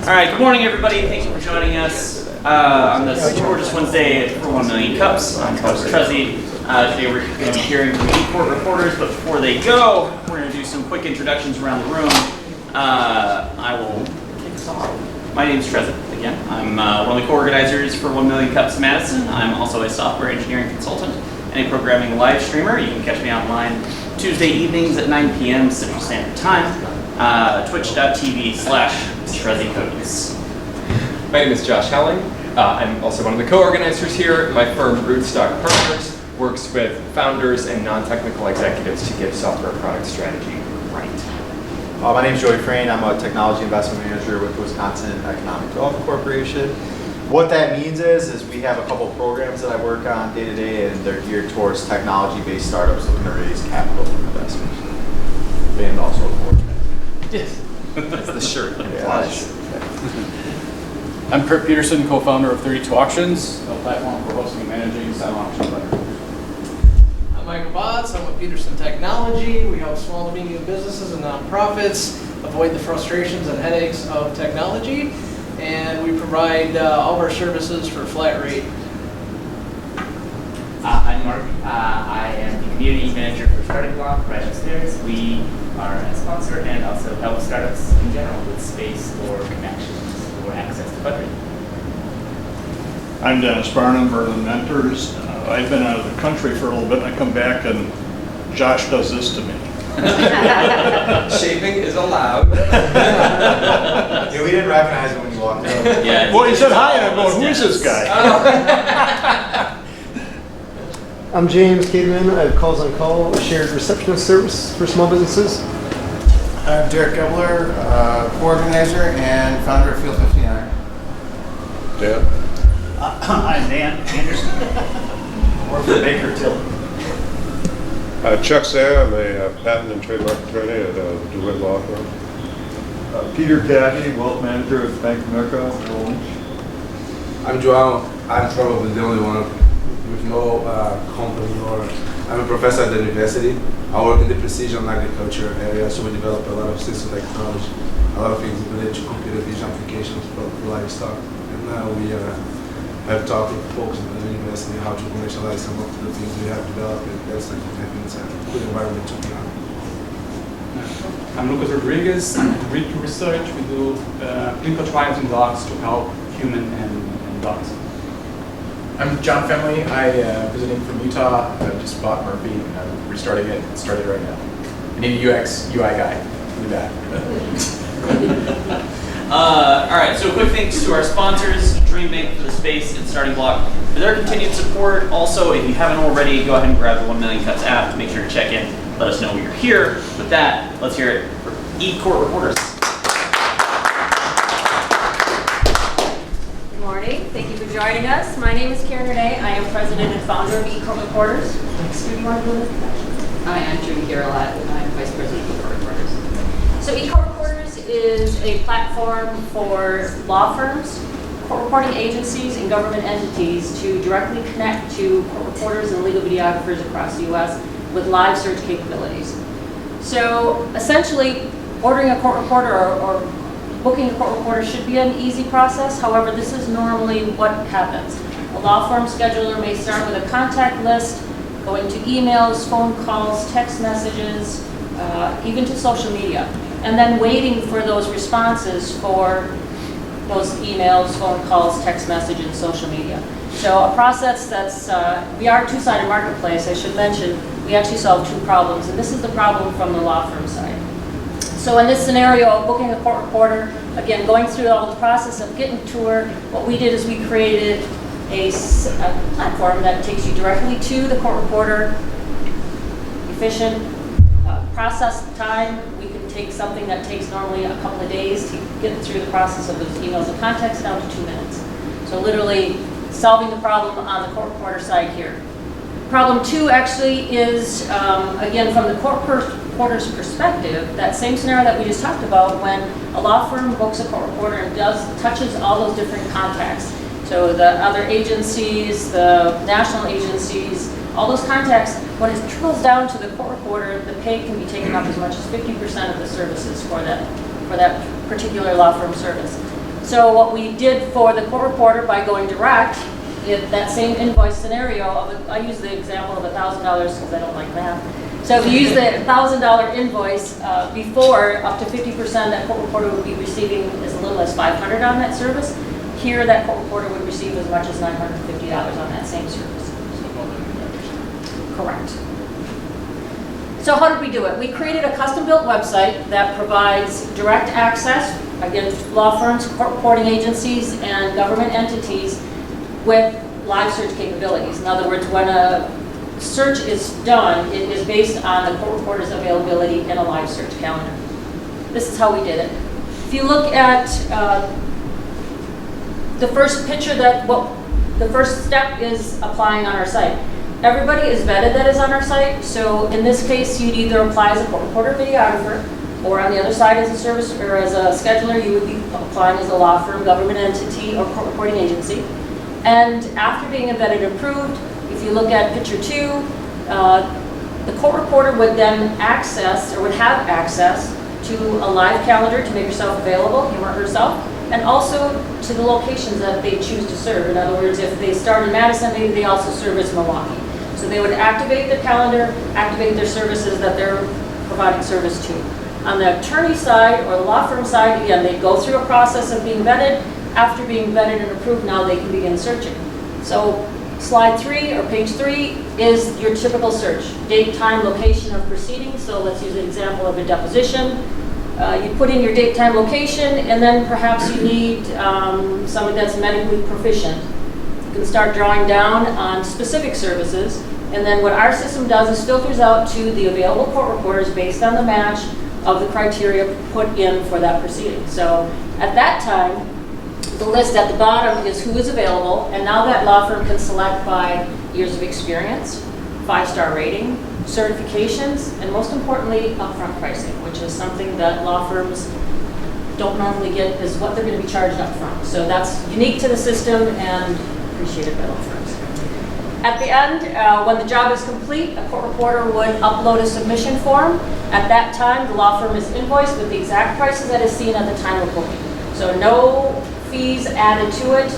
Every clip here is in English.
All right, good morning, everybody. Thank you for joining us on this gorgeous Wednesday for 1 Million Cups. I'm Coach Trezzy. Today we're going to be hearing from eCourt reporters, but before they go, we're going to do some quick introductions around the room. I will kick us off. My name is Trezzy. Again, I'm one of the co-organizers for 1 Million Cups Madison. I'm also a software engineering consultant and a programming live streamer. You can catch me online Tuesday evenings at 9 p.m. Central Standard Time. Twitch.tv/TrezzyCodes. My name is Josh Helling. I'm also one of the co-organizers here. My firm, Rootstock Partners, works with founders and non-technical executives to get software product strategy right. My name is Joey Frayne. I'm a technology investment manager with Wisconsin Economic Development Corporation. What that means is we have a couple programs that I work on day to day, and they're geared towards technology-based startups looking to raise capital from investors. And also a board. That's the shirt. Implies. I'm Kurt Peterson, co-founder of 32 Auctions, a platform for hosting and managing silent auction platforms. I'm Michael Botts. I'm with Peterson Technology. We help small to medium businesses and nonprofits avoid the frustrations and headaches of technology, and we provide all of our services for flat rate. I'm Mark. I am the community manager for Starting Block right upstairs. We are a sponsor and also help startups in general with space or connections or access to funding. I'm Dennis Barnum, Berlin Mentors. I've been out of the country for a little bit, and I come back and Josh does this to me. Shaving is allowed. Yeah, we didn't recognize it when you walked in. Yeah. Well, he said hi, and I'm going, who is this guy? I'm James Cademan. I have Calls on Call, a shared receptionist service for small businesses. I'm Derek Gebler, co-organizer and founder of Field 59. Yeah. I'm Dan Anderson. I work for Baker Tilly. Chuck Sayre, I'm a patent and trademark attorney at DeWitt Law Firm. Peter Caddy, wealth manager at Bank of America. I'm Joao. I'm probably the only one with no company, or I'm a professor at the university. I work in the precision agriculture area, so we develop a lot of system technology, a lot of things related to computer vision applications for livestock. And now we have talked with folks at the university how to commercialize some of the things we have developed, and that's like a good environment to be on. I'm Lucas Rodriguez. I'm at Read Research. We do clinical trials in dogs to help human and dogs. I'm John Fenley. I'm visiting from Utah. I just bought Murphy and I'm restarting it. It started right now. I need a UX, UI guy. Do that. All right, so quick thanks to our sponsors, DreamBank for the space and Starting Block for their continued support. Also, if you haven't already, go ahead and grab the 1 Million Cups app. Make sure to check in. Let us know you're here. With that, let's hear it for eCourt reporters. Good morning. Thank you for joining us. My name is Karen Renee. I am president and founder of eCourt Reporters. Do you want to do this? Hi, I'm Judy Garrellat, and I'm vice president of eCourt Reporters. So eCourt Reporters is a platform for law firms, court reporting agencies, and government entities to directly connect to court reporters and legal videographers across the U.S. with live search capabilities. So essentially, ordering a court reporter or booking a court reporter should be an easy process. However, this is normally what happens. A law firm scheduler may start with a contact list, going to emails, phone calls, text messages, even to social media, and then waiting for those responses for those emails, phone calls, text messages, social media. So a process that's, we are a two-sided marketplace, I should mention. We actually solve two problems, and this is the problem from the law firm side. So in this scenario of booking a court reporter, again, going through all the process of getting to her, what we did is we created a platform that takes you directly to the court reporter, efficient process time. We can take something that takes normally a couple of days to get through the process of those emails and contacts down to 2 minutes. So literally solving the problem on the court reporter side here. Problem 2 actually is, again, from the court reporter's perspective, that same scenario that we just talked about when a law firm books a court reporter and touches all those different contacts. So the other agencies, the national agencies, all those contacts, when it trickles down to the court reporter, the pay can be taken up as much as 50% of the services for that particular law firm service. So what we did for the court reporter by going direct, if that same invoice scenario, I use the example of $1,000 because I don't like math. So if you use the $1,000 invoice before, up to 50% that court reporter would be receiving as little as $500 on that service. Here, that court reporter would receive as much as $950 on that same service. Correct. So how did we do it? We created a custom-built website that provides direct access, again, law firms, court reporting agencies, and government entities with live search capabilities. In other words, when a search is done, it is based on the court reporter's availability in a live search calendar. This is how we did it. If you look at the first picture, the first step is applying on our site. Everybody is vetted that is on our site. So in this case, you'd either apply as a court reporter videographer, or on the other side as a service or as a scheduler, you would be applying as a law firm, government entity, or court reporting agency. And after being vetted and approved, if you look at picture 2, the court reporter would then access, or would have access to a live calendar to make herself available, him or herself, and also to the locations that they choose to serve. In other words, if they start in Madison, maybe they also serve as Milwaukee. So they would activate their calendar, activate their services that they're providing service to. On the attorney side or the law firm side, again, they go through a process of being vetted. After being vetted and approved, now they can begin searching. So slide 3 or page 3 is your typical search. Date, time, location of proceedings. So let's use an example of a deposition. You put in your date, time, location, and then perhaps you need somebody that's medically proficient. You can start drawing down on specific services, and then what our system does is filters out to the available court reporters based on the match of the criteria put in for that proceeding. So at that time, the list at the bottom is who is available, and now that law firm can select by years of experience, 5-star rating, certifications, and most importantly, upfront pricing, which is something that law firms don't normally get, is what they're going to be charged up front. So that's unique to the system and appreciated by law firms. At the end, when the job is complete, a court reporter would upload a submission form. At that time, the law firm is invoiced with the exact prices that is seen at the time of booking. So no fees added to it,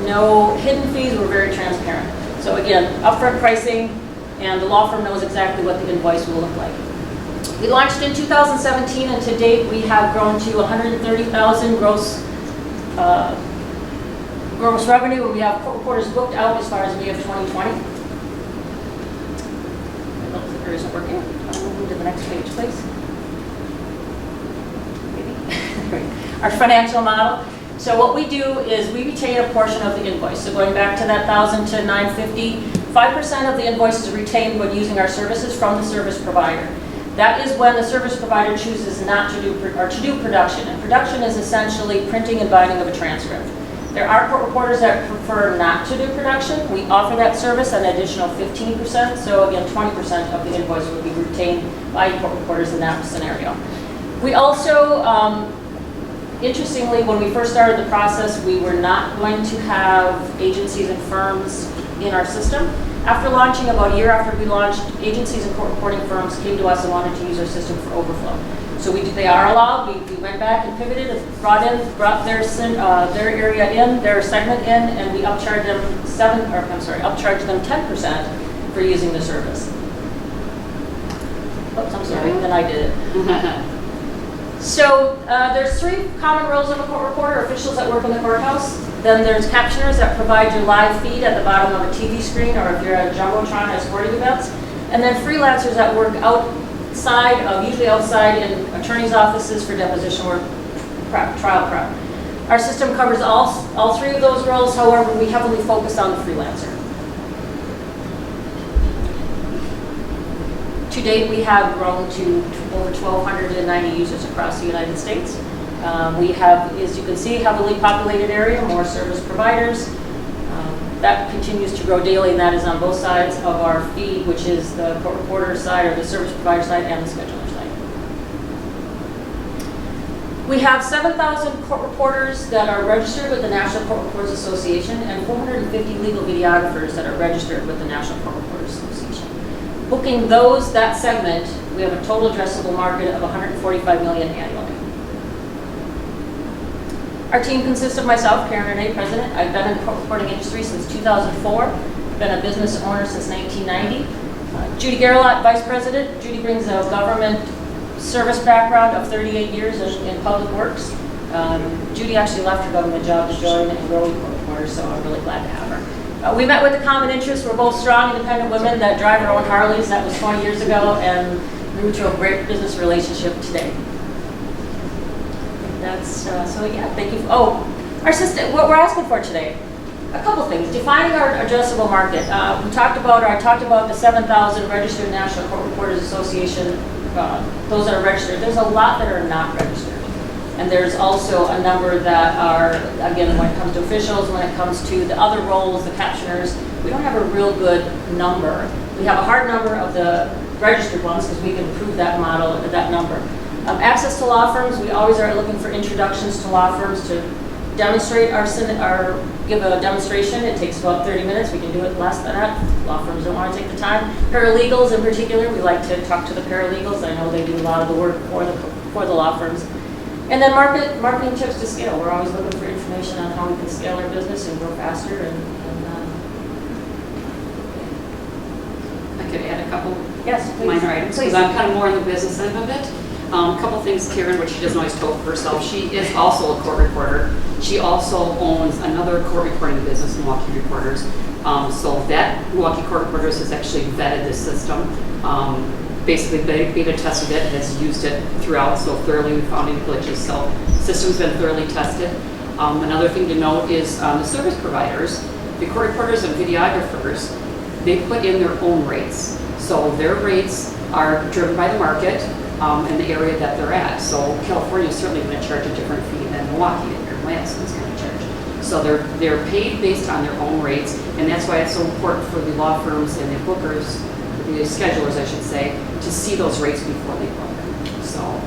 no hidden fees, we're very transparent. So again, upfront pricing, and the law firm knows exactly what the invoice will look like. We launched in 2017, and to date we have grown to 130,000 gross revenue, and we have court reporters booked out as far as May of 2020. The clicker isn't working. I'll move to the next page, please. Maybe. Our financial model. So what we do is we retain a portion of the invoice. So going back to that $1,000 to $950, 5% of the invoice is retained when using our services from the service provider. That is when the service provider chooses not to do, or to do production. And production is essentially printing and binding of a transcript. There are court reporters that prefer not to do production. We offer that service an additional 15%. So again, 20% of the invoice would be retained by court reporters in that scenario. We also, interestingly, when we first started the process, we were not going to have agencies and firms in our system. After launching, about a year after we launched, agencies and court reporting firms came to us and wanted to use our system for overflow. So they are allowed. We went back and pivoted and brought their area in, their segment in, and we upcharged them upcharged them 10% for using the service. Oops, I'm sorry, then I did it. So there's 3 common roles of a court reporter: officials that work in the courthouse. Then there's captioners that provide your live feed at the bottom of a TV screen, or if you're at a Jumbotron at sporting events. And then freelancers that work outside, usually outside in attorneys' offices for deposition work, trial prep. Our system covers all 3 of those roles. However, we heavily focus on the freelancer. To date, we have grown to over 1,290 users across the United States. We have, as you can see, heavily populated area, more service providers. That continues to grow daily, and that is on both sides of our feed, which is the court reporter side, or the service provider side, and the scheduler side. We have 7,000 court reporters that are registered with the National Court Reporters Association, and 450 legal videographers that are registered with the National Court Reporters Association. Booking that segment, we have a total addressable market of $145 million annually. Our team consists of myself, Karen Renee, president. I've been in the court reporting industry since 2004. Been a business owner since 1990. Judy Gerlach, vice president. Judy brings a government service background of 38 years in public works. Judy actually left her government job to join and grow court reporters, so I'm really glad to have her. We met with a common interest. We're both strong, independent women that drive our own Harleys. That was 20 years ago, and grew to a great business relationship today. That's, so yeah, thank you. Oh, our system, what we're asking for today. A couple things. Defining our addressable market. I talked about the 7,000 registered National Court Reporters Association, those that are registered. There's a lot that are not registered. And there's also a number that are, again, when it comes to officials, when it comes to the other roles, the captioners, we don't have a real good number. We have a hard number of the registered ones because we can improve that model, that number. Access to law firms, we always are looking for introductions to law firms to demonstrate give a demonstration. It takes about 30 minutes. We can do it less than that. Law firms don't want to take the time. Paralegals in particular, we like to talk to the paralegals. I know they do a lot of the work for the law firms. And then marketing tips to scale. We're always looking for information on how we can scale our business and grow faster. I could add a couple yes, minor items because I'm kind of more in the business end of it. A couple things, Karen, which she doesn't always talk for herself. She is also a court reporter. She also owns another court reporting business, Milwaukee Reporters. So that Milwaukee Court Reporters has actually vetted this system. Basically, beta tested it, has used it throughout, so thoroughly we found any glitches. So system's been thoroughly tested. Another thing to note is the service providers, the court reporters and videographers, they put in their own rates. So their rates are driven by the market and the area that they're at. So California is certainly going to charge a different fee than Milwaukee or Madison is going to charge. So they're paid based on their own rates, and that's why it's so important for the law firms and the bookers, the schedulers, I should say, to see those rates before they book them. So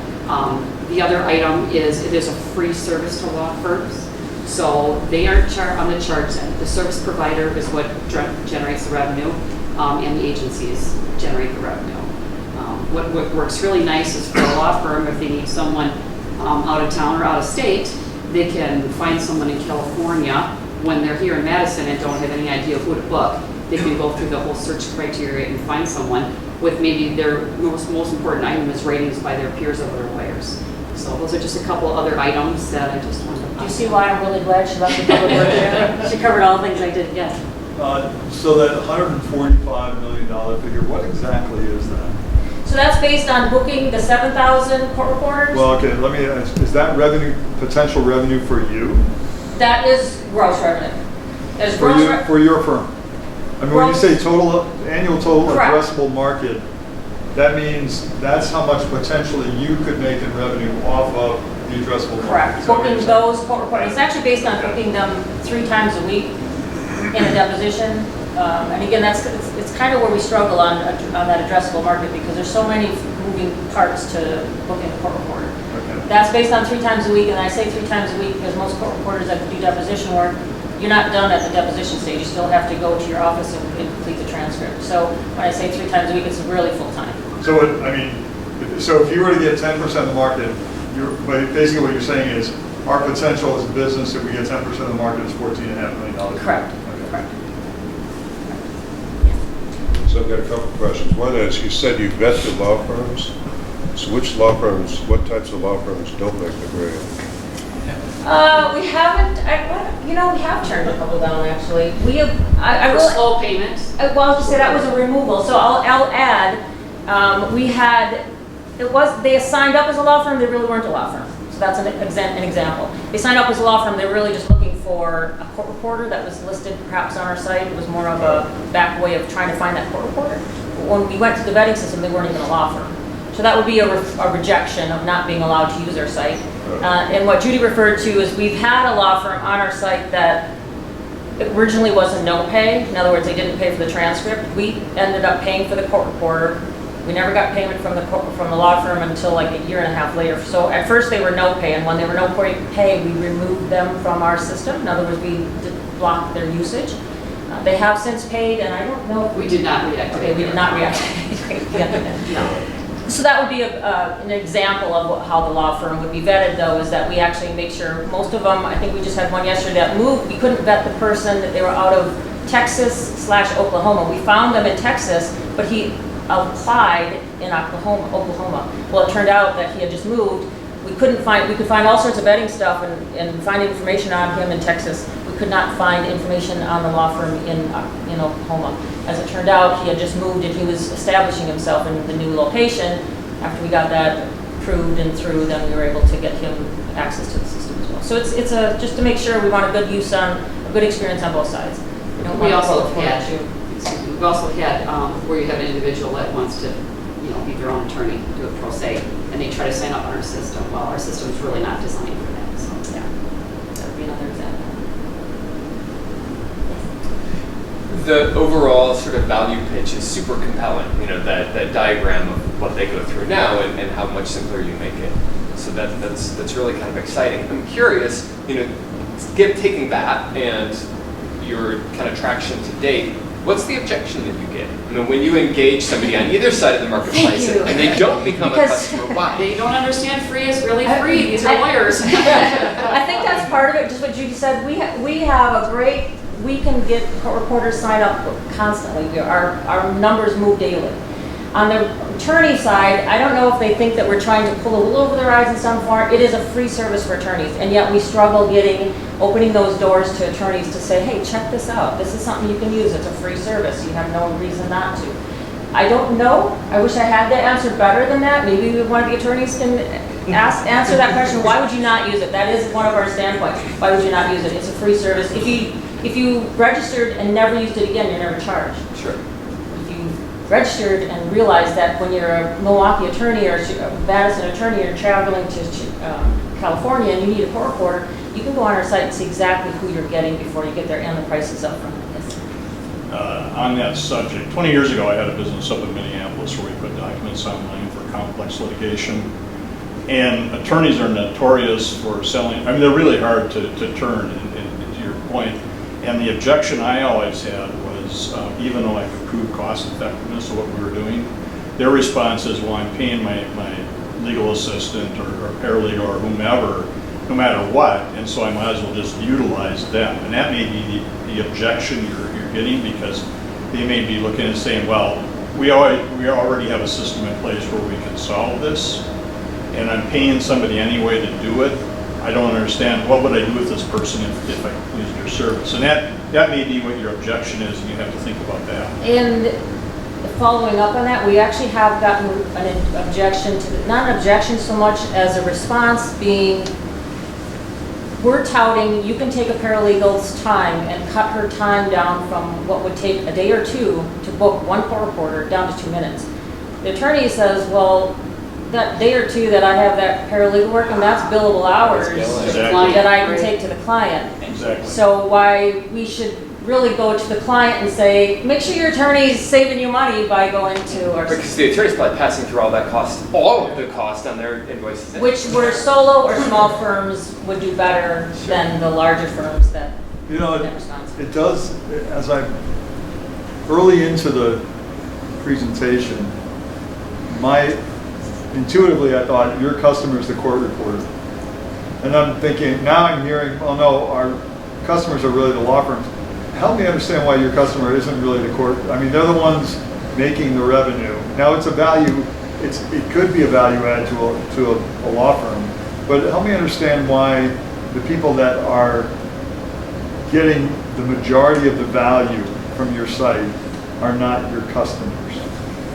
the other item is it is a free service to law firms. So they aren't on the charge end. The service provider is what generates the revenue, and the agencies generate the revenue. What works really nice is for a law firm, if they need someone out of town or out of state, they can find someone in California when they're here in Madison and don't have any idea who to book. They can go through the whole search criteria and find someone with maybe their most important item is ratings by their peers or their lawyers. So those are just a couple other items that I just wanted to. Do you see why I'm really glad she left the public work there? She covered all the things I did, yes. So that $145 million figure, what exactly is that? So that's based on booking the 7,000 court reporters? Well, okay, let me ask, is that revenue, potential revenue for you? That is gross revenue. There's For your firm? I mean, when you say annual total Correct. addressable market, that means that's how much potentially you could make in revenue off of the addressable market. Correct. Booking those court reporters. It's actually based on booking them 3 times a week in a deposition. And again, it's kind of where we struggle on that addressable market because there's so many moving parts to booking a court reporter. Okay. That's based on 3 times a week, and I say 3 times a week because most court reporters that do deposition work, you're not done at the deposition stage. You still have to go to your office and complete the transcript. So when I say 3 times a week, it's really full time. So so if you were to get 10% of the market, basically what you're saying is our potential as a business, if we get 10% of the market, is $14.5 million. Correct. Okay. Correct. So I've got a couple of questions. One is, you said you vet the law firms. So which law firms, what types of law firms don't make the grade? We haven't, we have turned a couple down actually. We have, I For will, slow payment. well, I'll just say that was a removal. So I'll add, they signed up as a law firm, they really weren't a law firm. So that's an example. They signed up as a law firm, they're really just looking for a court reporter that was listed perhaps on our site. It was more of a back way of trying to find that court reporter. But when we went to the vetting system, they weren't even a law firm. So that would be a rejection of not being allowed to use our site. And what Judy referred to is we've had a law firm on our site that originally was a no pay. In other words, they didn't pay for the transcript. We ended up paying for the court reporter. We never got payment from the law firm until like a year and a half later. So at first they were no pay, and when they were no pay, we removed them from our system. In other words, we blocked their usage. They have since paid, and I don't know if we did not reactivate. Okay, we did not reactivate. No. So that would be an example of how the law firm would be vetted, though, is that we actually make sure most of them, I think we just had one yesterday that moved, we couldn't vet the person, that they were out of Texas/Oklahoma. We found them in Texas, but he applied in Oklahoma. Well, it turned out that he had just moved. We could find all sorts of vetting stuff and find information on him in Texas. We could not find information on the law firm in Oklahoma. As it turned out, he had just moved and he was establishing himself in the new location. After we got that approved and through, then we were able to get him access to the system as well. So it's just to make sure we want a good experience on both sides. We also had where you have an individual that wants to, be their own attorney, do it pro se, and they try to sign up on our system. Well, our system is really not designed for that. So yeah, that would be another example. The overall sort of value pitch is super compelling. That diagram of what they go through now and how much simpler you make it. So that's really kind of exciting. I'm curious, taking that and your kind of traction to date, what's the objection that you get? When you engage somebody on either side of the marketplace and they don't become a customer, why? They don't understand free is really free. These are lawyers. I think that's part of it, just what Judy said. We have we can get court reporters signed up constantly. Our numbers move daily. On the attorney side, I don't know if they think that we're trying to pull a wool over their eyes in some form. It is a free service for attorneys, and yet we struggle opening those doors to attorneys to say, hey, check this out. This is something you can use. It's a free service. You have no reason not to. I don't know. I wish I had that answer better than that. Maybe one of the attorneys can answer that question. Why would you not use it? That is one of our standpoints. Why would you not use it? It's a free service. If you registered and never used it again, you're never charged. Sure. Registered and realized that when you're a Milwaukee attorney or a Madison attorney, you're traveling to California and you need a court reporter, you can go on our site and see exactly who you're getting before you get there and the prices up front. Yes. On that subject, 20 years ago I had a business up in Minneapolis where we put documents online for complex litigation. And attorneys are notorious for selling, they're really hard to turn, and to your point. And the objection I always had was, even though I could prove cost effectiveness of what we were doing, their response is, well, I'm paying my legal assistant or paralegal or whomever, no matter what, and so I might as well just utilize them. And that may be the objection you're getting, because they may be looking and saying, well, we already have a system in place where we can solve this, and I'm paying somebody anyway to do it. I don't understand, what would I do with this person if I used your service? And that may be what your objection is, and you have to think about that. And following up on that, we actually have gotten an objection to, not an objection so much as a response being, we're touting, you can take a paralegal's time and cut her time down from what would take a day or two to book one court reporter down to 2 minutes. The attorney says, well, that day or two that I have that paralegal work, and that's billable hours that I can take to the client. Exactly. So why we should really go to the client and say, make sure your attorney's saving you money by going to our... Because the attorney's probably passing through all of the cost on their invoices. Which where solo or small firms would do better than the larger firms that... It does, as I'm early into the presentation, intuitively I thought your customer is the court reporter. And I'm thinking, now I'm hearing, oh no, our customers are really the law firms. Help me understand why your customer isn't really the court. They're the ones making the revenue. Now it's a value, it could be a value add to a law firm, but help me understand why the people that are getting the majority of the value from your site are not your customers,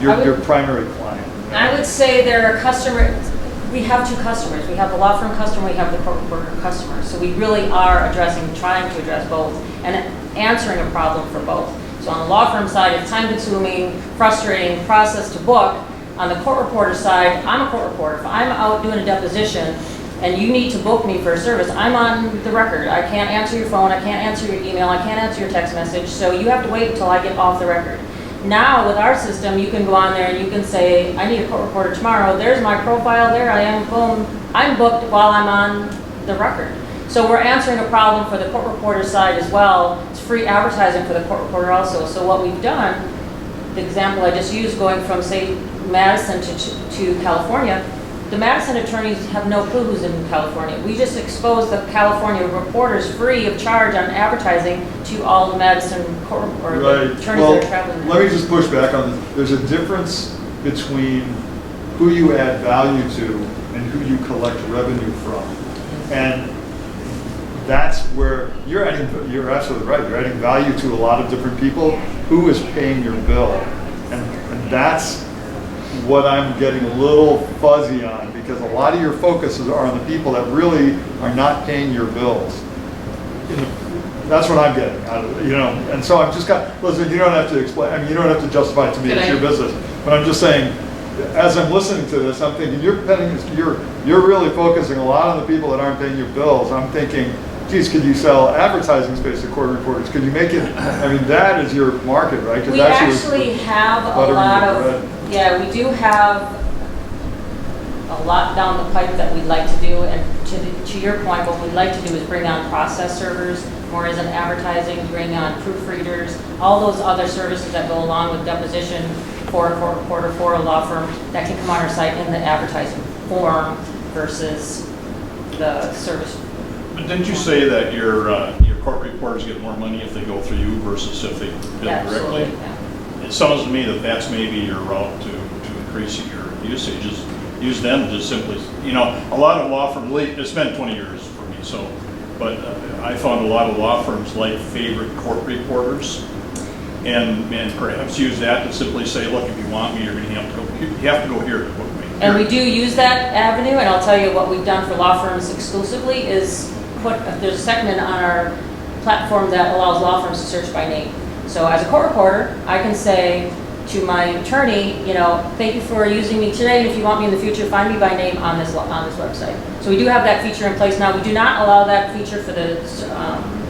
your primary client. I would say there are customers, we have two customers. We have the law firm customer, we have the court reporter customer. So we really are trying to address both and answering a problem for both. So on the law firm side, it's time consuming, frustrating process to book. On the court reporter side, I'm a court reporter. If I'm out doing a deposition and you need to book me for a service, I'm on the record. I can't answer your phone, I can't answer your email, I can't answer your text message, so you have to wait until I get off the record. Now, with our system, you can go on there and you can say, I need a court reporter tomorrow. There's my profile, there I am, boom. I'm booked while I'm on the record. So we're answering a problem for the court reporter side as well. It's free advertising for the court reporter also. So what we've done, the example I just used, going from, say, Madison to California, the Madison attorneys have no clue who's in California. We just expose the California reporters free of charge on advertising to all the Madison or the attorneys that are traveling. Let me just push back on this. There's a difference between who you add value to and who you collect revenue from. And that's where you're absolutely right. You're adding value to a lot of different people. Who is paying your bill? And that's what I'm getting a little fuzzy on, because a lot of your focuses are on the people that really are not paying your bills. That's what I'm getting out of it, and so I've just got, listen, you don't have to explain, I mean, you don't have to justify it to me, it's your business, but I'm just saying, as I'm listening to this, I'm thinking, you're really focusing a lot on the people that aren't paying your bills. I'm thinking, geez, could you sell advertising space to court reporters? Could you make it, I mean, that is your market, right? We actually have a lot of, yeah, we do have a lot down the pipe that we'd like to do, and to your point, what we'd like to do is bring on process servers, more as an advertising, bring on proofreaders, all those other services that go along with deposition for a court reporter, for a law firm, that can come on our site in the advertising form versus the service. But didn't you say that your court reporters get more money if they go through you versus if they bill directly? Yeah. It sounds to me that that's maybe your route to increasing your usage, is use them to simply, a lot of law firms, it's been 20 years for me, but I found a lot of law firms like favorite court reporters, and perhaps use that to simply say, look, if you want me, you have to go here to book me. And we do use that avenue, and I'll tell you what we've done for law firms exclusively is there's a segment on our platform that allows law firms to search by name. So as a court reporter, I can say to my attorney, thank you for using me today, and if you want me in the future, find me by name on this website. So we do have that feature in place now. We do not allow that feature for the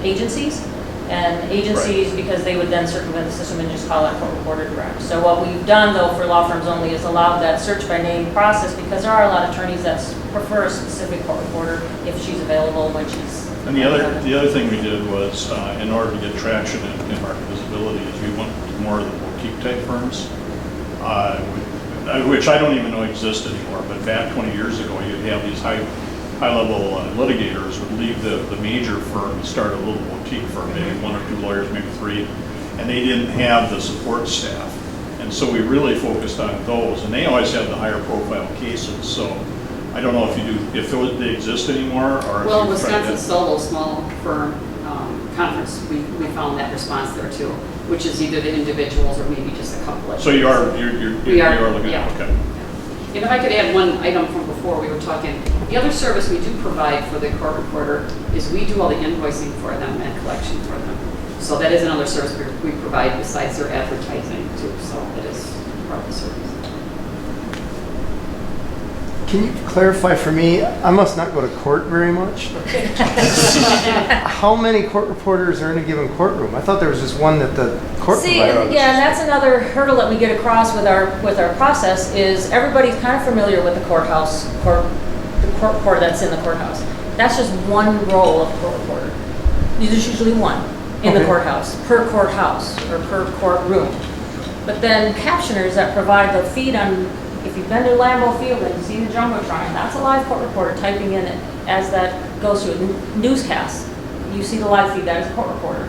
agencies, right, because they would then circumvent the system and just call it court reporter direct. So what we've done though for law firms only is allowed that search by name process, because there are a lot of attorneys that prefer a specific court reporter if she's available when she's. And the other thing we did was, in order to get traction in market visibility, is we went to more of the boutique type firms, which I don't even know exist anymore. But back 20 years ago, you'd have these high-level litigators would leave the major firm and start a little boutique firm, maybe 1 or 2 lawyers, maybe 3, and they didn't have the support staff. And so we really focused on those, and they always have the higher profile cases. So I don't know if they exist anymore, or well, Wisconsin Solo small firm conference, we found that response there too, which is either the individuals or maybe just a couple. So you are looking at, okay. And if I could add one item from before we were talking, the other service we do provide for the court reporter is we do all the invoicing for them and collection for them. So that is another service we provide besides their advertising too. So it is part of the service. Can you clarify for me, I must not go to court very much. How many court reporters are in a given courtroom? I thought there was just one that the court provider. Yeah, and that's another hurdle that we get across with our process is everybody's kind of familiar with the courthouse, the court reporter that's in the courthouse. That's just one role of court reporter. There's usually one in the courthouse, per courthouse or per courtroom. But then captioners that provide the feed on. If you've been to Lambeau Field and seen the Jumbotron, that's a live court reporter typing in as that goes to a newscast. You see the live feed, that is a court reporter.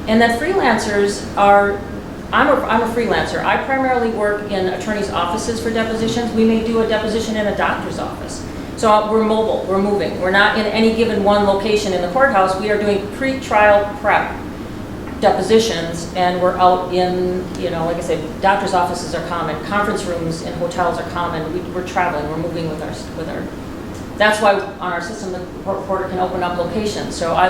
And then freelancers are, I'm a freelancer. I primarily work in attorneys' offices for depositions. We may do a deposition in a doctor's office. So we're mobile, we're moving. We're not in any given one location in the courthouse. We are doing pre-trial prep depositions, and we're out in, like I said, doctor's offices are common, conference rooms in hotels are common. We're traveling, we're moving with our. That's why on our system the court reporter can open up locations. So I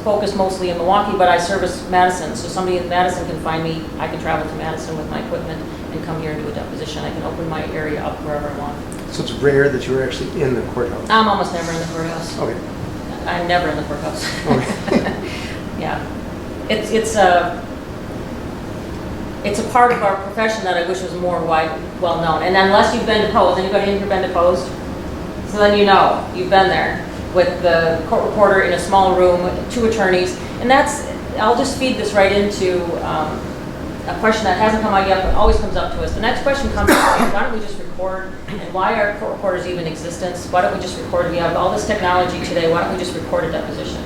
focus mostly in Milwaukee, but I service Madison. So somebody in Madison can find me. I can travel to Madison with my equipment and come here and do a deposition. I can open my area up wherever I want. So it's rare that you're actually in the courthouse? I'm almost never in the courthouse. Okay. I'm never in the courthouse. Okay. Yeah. It's a part of our profession that I wish was more well known. And unless you've been deposed, anybody in here been deposed? So then you've been there with the court reporter in a small room with 2 attorneys. And I'll just feed this right into a question that hasn't come out yet, but always comes up to us. The next question comes up, why don't we just record, and why are court reporters even in existence? Why don't we just record? We have all this technology today, why don't we just record a deposition?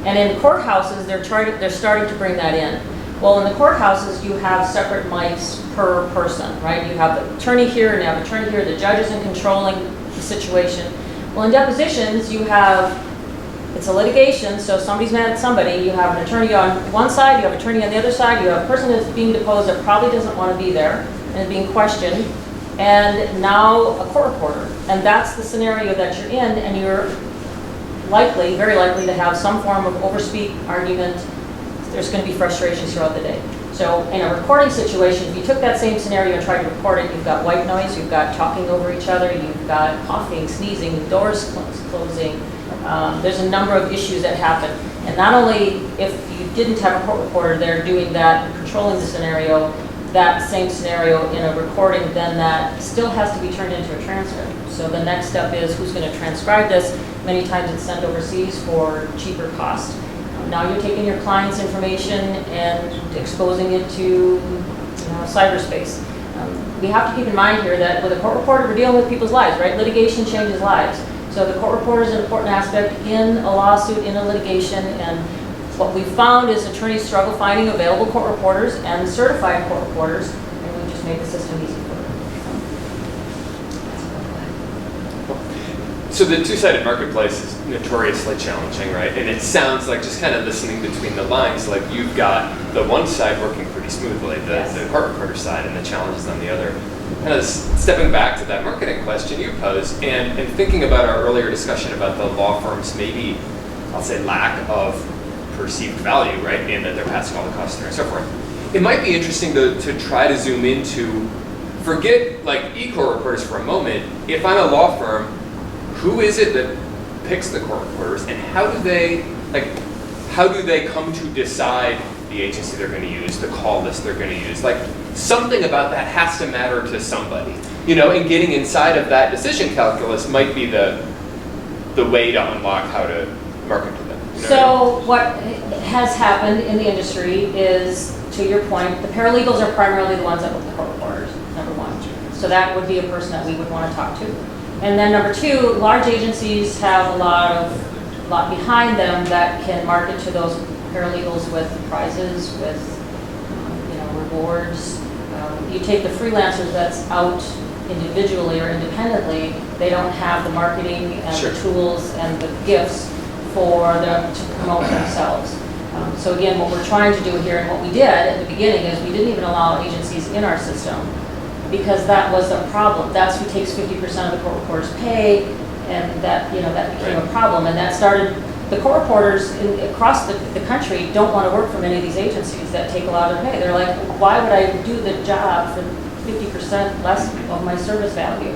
And in courthouses, they're starting to bring that in. Well, in the courthouses, you have separate mics per person, right? You have the attorney here and you have the attorney here, the judge isn't controlling the situation. Well, in depositions, you have, it's a litigation, so somebody's mad at somebody. You have an attorney on one side, you have an attorney on the other side, you have a person that's being deposed that probably doesn't want to be there and is being questioned, and now a court reporter. And that's the scenario that you're in, and you're likely, very likely, to have some form of overspeak, argument. There's going to be frustrations throughout the day. So in a recording situation, if you took that same scenario and tried to record it, you've got white noise, you've got talking over each other, you've got coughing, sneezing, doors closing. There's a number of issues that happen. And not only if you didn't have a court reporter there doing that and controlling the scenario, that same scenario in a recording, then that still has to be turned into a transcript. So the next step is who's going to transcribe this. Many times it's sent overseas for cheaper cost. Now you're taking your client's information and exposing it to cyberspace. We have to keep in mind here that with a court reporter, we're dealing with people's lives, right? Litigation changes lives. So the court reporter is an important aspect in a lawsuit, in a litigation, and what we've found is attorneys struggle finding available court reporters and certified court reporters, and we've just made the system easy for them. So the two-sided marketplace is notoriously challenging, right? And it sounds like, just kind of listening between the lines, like you've got the one side working pretty smoothly, the court reporter side, and the challenges on the other. Kind of stepping back to that marketing question you posed, and thinking about our earlier discussion about the law firms' maybe, I'll say, lack of perceived value, right, in that they're passing all the costs through and so forth. It might be interesting to try to zoom into, forget like eCourt reporters for a moment. If I'm a law firm, who is it that picks the court reporters, and how do they come to decide the agency they're going to use, the call list they're going to use? Like, something about that has to matter to somebody, and getting inside of that decision calculus might be the way to unlock how to market to them. So what has happened in the industry is, to your point, the paralegals are primarily the ones that book the court reporters, number one. So that would be a person that we would want to talk to. And then number two, large agencies have a lot behind them that can market to those paralegals with prizes, with rewards. You take the freelancers that's out individually or independently, they don't have the marketing and the tools and the gifts for them to promote themselves. So again, what we're trying to do here, and what we did at the beginning, is we didn't even allow agencies in our system, because that was a problem. That's who takes 50% of the court reporters' pay, and that that became a problem. And that started, the court reporters across the country don't want to work for many of these agencies that take a lot of their pay. They're like, why would I do the job for 50% less of my service value?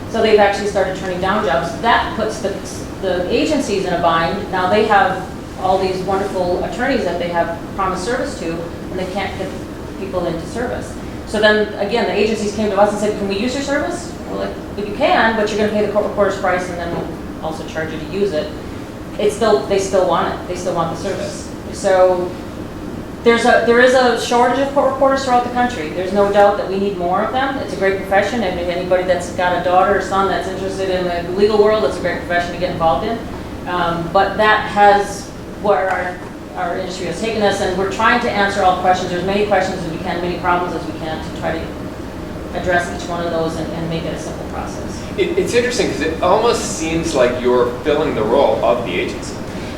So they've actually started turning down jobs. That puts the agencies in a bind. Now they have all these wonderful attorneys that they have promised service to, and they can't get people into service. So then, again, the agencies came to us and said, can we use your service? We're like, well, you can, but you're going to pay the court reporter's price, and then we'll also charge you to use it. They still want it. They still want the service. So there is a shortage of court reporters throughout the country. There's no doubt that we need more of them. It's a great profession, and anybody that's got a daughter or son that's interested in the legal world, it's a great profession to get involved in. But that has where our industry has taken us, and we're trying to answer all questions. There's many questions as we can, many problems as we can, to try to address each one of those and make it a simple process. It's interesting because it almost seems like you're filling the role of the agency.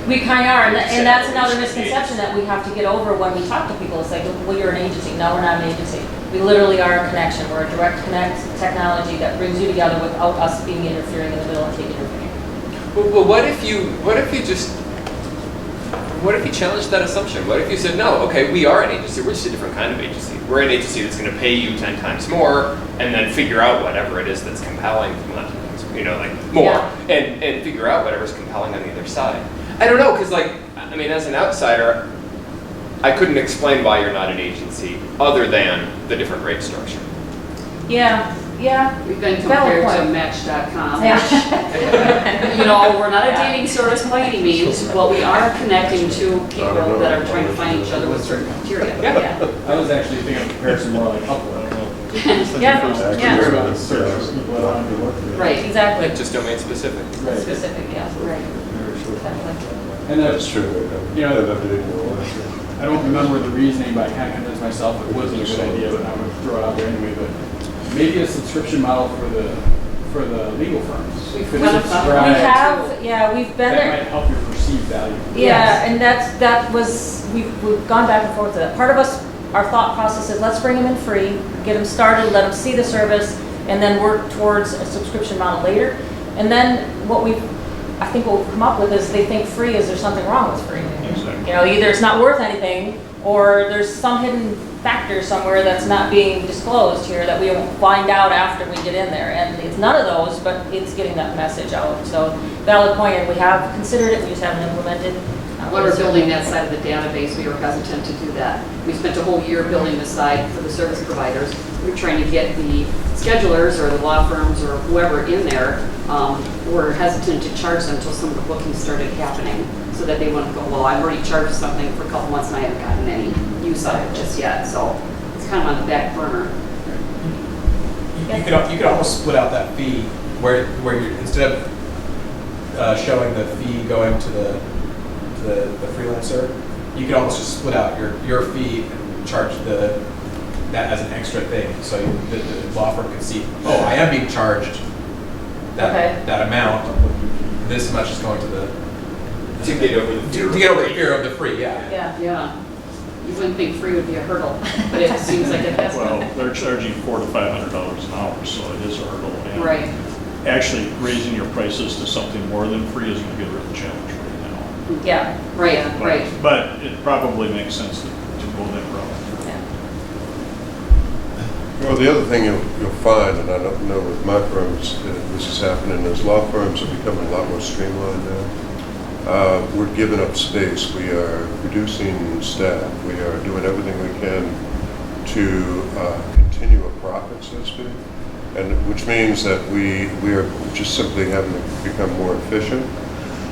We kind of are, and that's another misconception that we have to get over when we talk to people. It's like, well, you're an agency. No, we're not an agency. We literally are a connection. We're a direct connect technology that brings you together without us being interfering in the middle and taking your money. Well, what if you challenged that assumption? What if you said, no, okay, we are an agency, we're just a different kind of agency. We're an agency that's going to pay you 10 times more, and then figure out whatever it is that's compelling, more, and figure out whatever's compelling on the other side. I don't know, because as an outsider, I couldn't explain why you're not an agency other than the different rate structure. Yeah, Yeah. We've been Valid compared to point. Match.com. Yeah. You know, we're not a dating service by any means, but we are connecting to people that are trying to find each other with certain criteria. Yeah. I was actually thinking of comparison more like Upwork. I don't know. Yeah, yeah. Search people that want to work with. Right, exactly. Just domain specific. Right. Specific, yeah, right. Definitely. And That's true. You know, I've updated in a while. I don't remember the reasoning, but I kind of convinced myself it wasn't a good idea, but I'm going to throw it out there anyway. But maybe a subscription model for the legal firms. We've Could kind of thought about We subscribe. have, yeah, we've been That there. might help your perceived value. Yeah, and that was, we've gone back and forth with that. Part of us, our thought process is let's bring them in free, get them started, let them see the service, and then work towards a subscription model later. And then I think what we've come up with is they think free is there's something wrong with free. Exactly. You know, either it's not worth anything, or there's some hidden factor somewhere that's not being disclosed here that we won't find out after we get in there. And it's none of those, but it's getting that message out. So valid point, and we have considered it, we just haven't implemented. When we're building that side of the database, we were hesitant to do that. We spent a whole year building the side for the service providers. We were trying to get the schedulers or the law firms or whoever in there, were hesitant to charge them until some of the bookings started happening, so that they wouldn't go, well, I've already charged something for a couple months and I haven't gotten any use out of it just yet. So it's kind of on the back burner. You could almost split out that fee where you, instead of showing the fee going to the freelancer, you could almost just split out your fee and charge that as an extra thing. So the law firm could see, oh, I am being charged that amount. This much is going to the To get over the fear. To get over the fear of the free, yeah. Yeah. Yeah. You wouldn't think free would be a hurdle, but it seems like it has Well, been. they're charging $400 to $500 an hour, so it is a hurdle. And Right. actually, raising your prices to something more than free is going to be a real challenge right now. Yeah. Right, right. But it probably makes sense to go that route. Well, the other thing you'll find, and I don't know with my firms this is happening, is law firms are becoming a lot more streamlined now. We're giving up space. We are reducing staff. We are doing everything we can to continue a profit, so to speak, and which means that we are just simply having to become more efficient.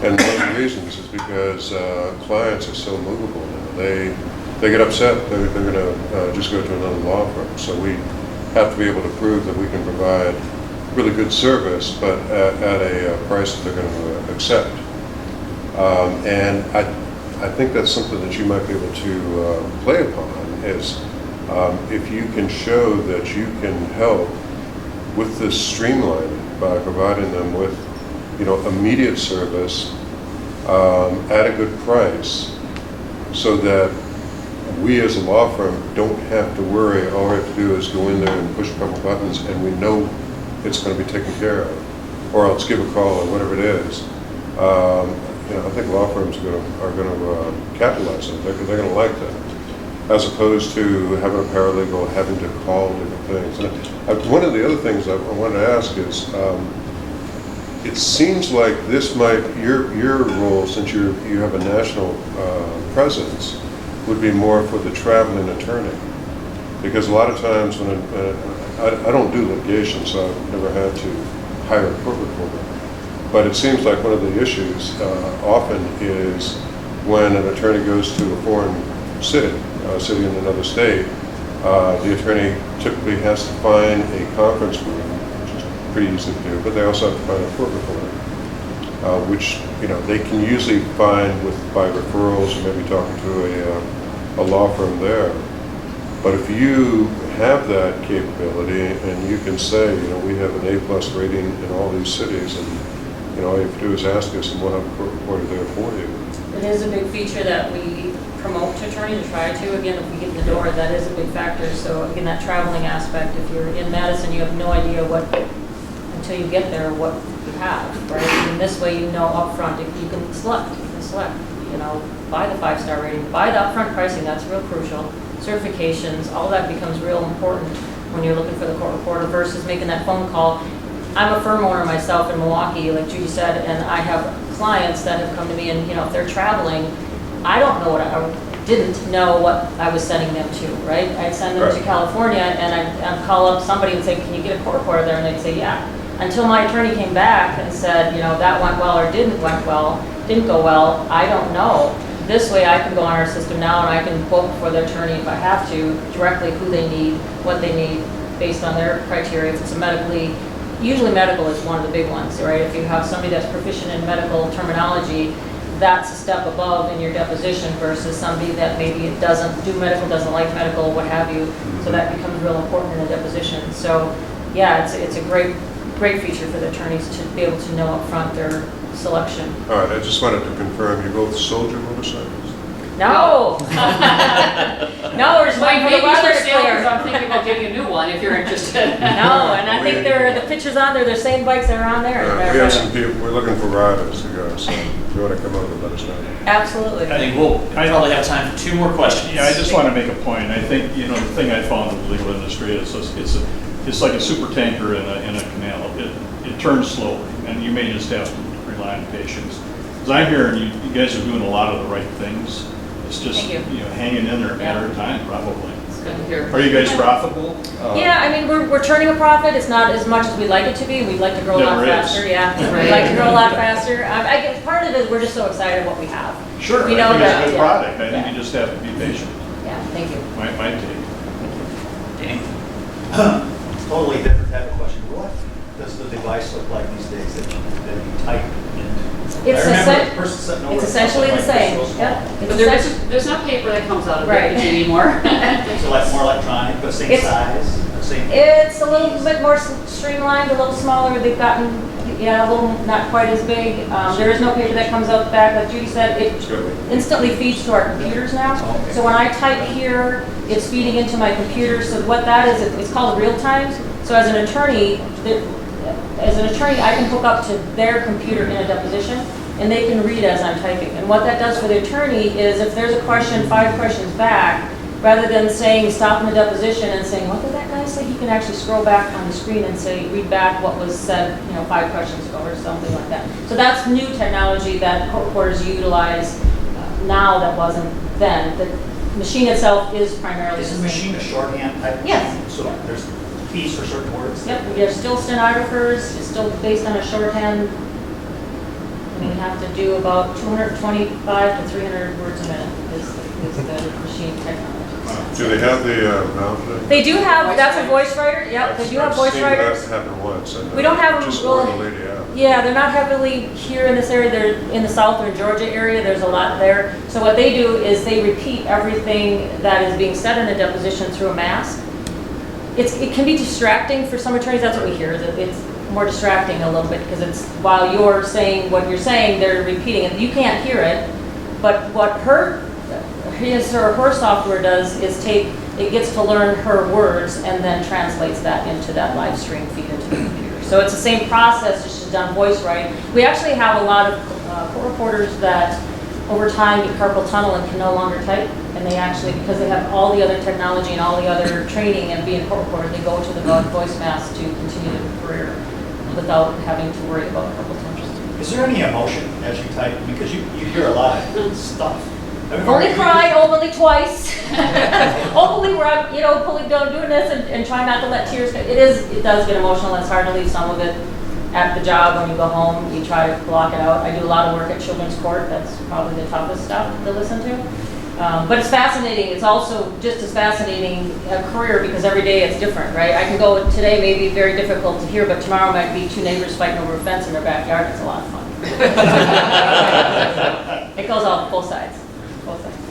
And one of the reasons is because clients are so movable now. They get upset. They're going to just go to another law firm. So we have to be able to prove that we can provide really good service, but at a price that they're going to accept. And I think that's something that you might be able to play upon is if you can show that you can help with this streamlining by providing them with immediate service at a good price, so that we as a law firm don't have to worry. All we have to do is go in there and push a couple buttons and we know it's going to be taken care of, or else give a call or whatever it is. I think law firms are going to capitalize on it. They're going to like that, as opposed to having a paralegal having to call different things. And one of the other things I wanted to ask is, it seems like this might, your role, since you have a national presence, would be more for the traveling attorney. Because a lot of times when I don't do litigation, so I've never had to hire a court reporter. But it seems like one of the issues often is when an attorney goes to a foreign city in another state, the attorney typically has to find a conference room, which is pretty easy to do, but they also have to find a court reporter, which they can usually find by referrals or maybe talking to a law firm there. But if you have that capability and you can say, we have an A+ rating in all these cities, and all you have to do is ask us and we'll have a court reporter there for you. It is a big feature that we promote to attorneys, or try to. Again, if we get in the door, that is a big factor. So again, that traveling aspect, if you're in Madison, you have no idea until you get there, what you have, right? And this way you know up front, if you can select, buy the 5-star rating, buy the upfront pricing, that's real crucial. Certifications, all that becomes real important when you're looking for the court reporter versus making that phone call. I'm a firm owner myself in Milwaukee, like Judy said, and I have clients that have come to me and, if they're traveling, I don't know didn't know what I was sending them to, right? I'd send them to California and I'd call up somebody and say, can you get a court reporter there? And they'd say, yeah. Until my attorney came back and said, you know, that went well or didn't go well, I don't know. This way I can go on our system now and I can quote for the attorney if I have to, directly who they need, what they need, based on their criteria. If it's a medically, usually medical is one of the big ones, right? If you have somebody that's proficient in medical terminology, that's a step above in your deposition versus somebody that maybe doesn't do medical, doesn't like medical, what have you. So that becomes real important in a deposition. So yeah, it's a great feature for the attorneys to be able to know up front their selection. All right, I just wanted to confirm, you both sold your motorcycles? No. No, we're just waiting for the weather to clear. I'm thinking about getting a new one if you're interested. No, and I think the pictures on there, the same bikes that are on there. We have some people, we're looking for riders to go, so if you want to come over, let us know. Absolutely. I think we'll probably have time for 2 more questions. Yeah, I just want to make a point. I think, you know, the thing I found in the legal industry is it's like a super tanker in a canal. It turns slowly, and you may just have to rely on patience. Because I'm hearing you guys are doing a lot of the right things. It's just, you know, hanging in there a matter of time, probably. It's good to hear. Are you guys profitable? Yeah, I mean, we're turning a profit. It's not as much as we'd like it to be. We'd like to grow a lot faster. Yeah, we'd like to grow a lot faster. I guess part of it is we're just so excited what we have. Sure, we know I think that, it's a good product. I think you just have to be patient. Yeah, thank you. My take. Totally different type of question. What does the device look like these days that you type into? It's essentially the same. Yep. But there's no paper that comes out of it anymore. So like more electronic, but same size? Same. It's a little bit more streamlined, a little smaller. They've gotten, a little not quite as big. There is no paper that comes out the back. Like Judy said, it instantly feeds to our computers now. So when I type here, it's feeding into my computer. So what that is, it's called real time. So as an attorney, I can hook up to their computer in a deposition, and they can read as I'm typing. And what that does for the attorney is if there's a question 5 questions back, rather than saying stop in the deposition and saying, what did that guy say? He can actually scroll back on the screen and say, read back what was said, 5 questions ago or something like that. So that's new technology that court reporters utilize now that wasn't then. The machine itself is primarily Is the machine a shorthand type? Yes. So there's keys for certain words? Yep, we are still stenographers. It's still based on a shorthand. And we have to do about 225 to 300 words a minute is the machine technology. Do they have the mouth? They do have, that's a voice writer, yep, they do have voice writers. That happened once. We don't have them just really. the lady out. Yeah, they're not heavily here in this area. They're in the southern Georgia area. There's a lot there. So what they do is they repeat everything that is being said in a deposition through a mask. It can be distracting for some attorneys. That's what we hear. It's more distracting a little bit because it's while you're saying what you're saying, they're repeating it. You can't hear it, but what his or her software does is it gets to learn her words and then translates that into that live stream feed into the computer. So it's the same process, just done voice writing. We actually have a lot of court reporters that over time get carpal tunnel and can no longer type, and they actually, because they have all the other technology and all the other training and being a court reporter, they go to the voice mask to continue their career without having to worry about carpal tunnel. Is there any emotion as you type? Because you hear a lot of stuff. I've only cried openly twice. Openly where I'm, pulling down, doing this and trying not to let tears go. It does get emotional. It's hard to leave some of it at the job. When you go home, you try to block it out. I do a lot of work at children's court. That's probably the toughest stuff to listen to. But it's fascinating. It's also just as fascinating a career because every day it's different, right? I can go today may be very difficult to hear, but tomorrow might be 2 neighbors fighting over a fence in their backyard. It's a lot of fun. It goes on both sides.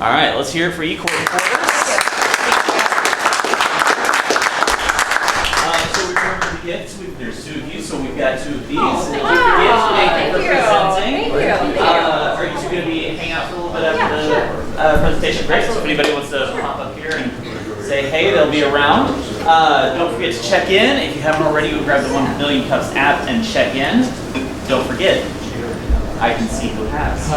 All right, let's hear it for eCourt reporters. So we remember the gifts. There's 2 of you, so we've got 2 of these. Thank you for gifts. Thank you for presenting. Thank you. Are you 2 going to be hang out for a little bit after the presentation? Great. So if anybody wants to pop up here and say hey, they'll be around. Don't forget to check in. If you haven't already, you grab the 1 Million Cups app and check in. Don't forget, I can see who has.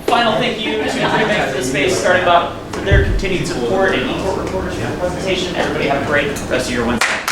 Final thank you to Three Banks for the Space Starting About for their continued support and eCourt reporters for the presentation. Everybody have a great rest of your Wednesday.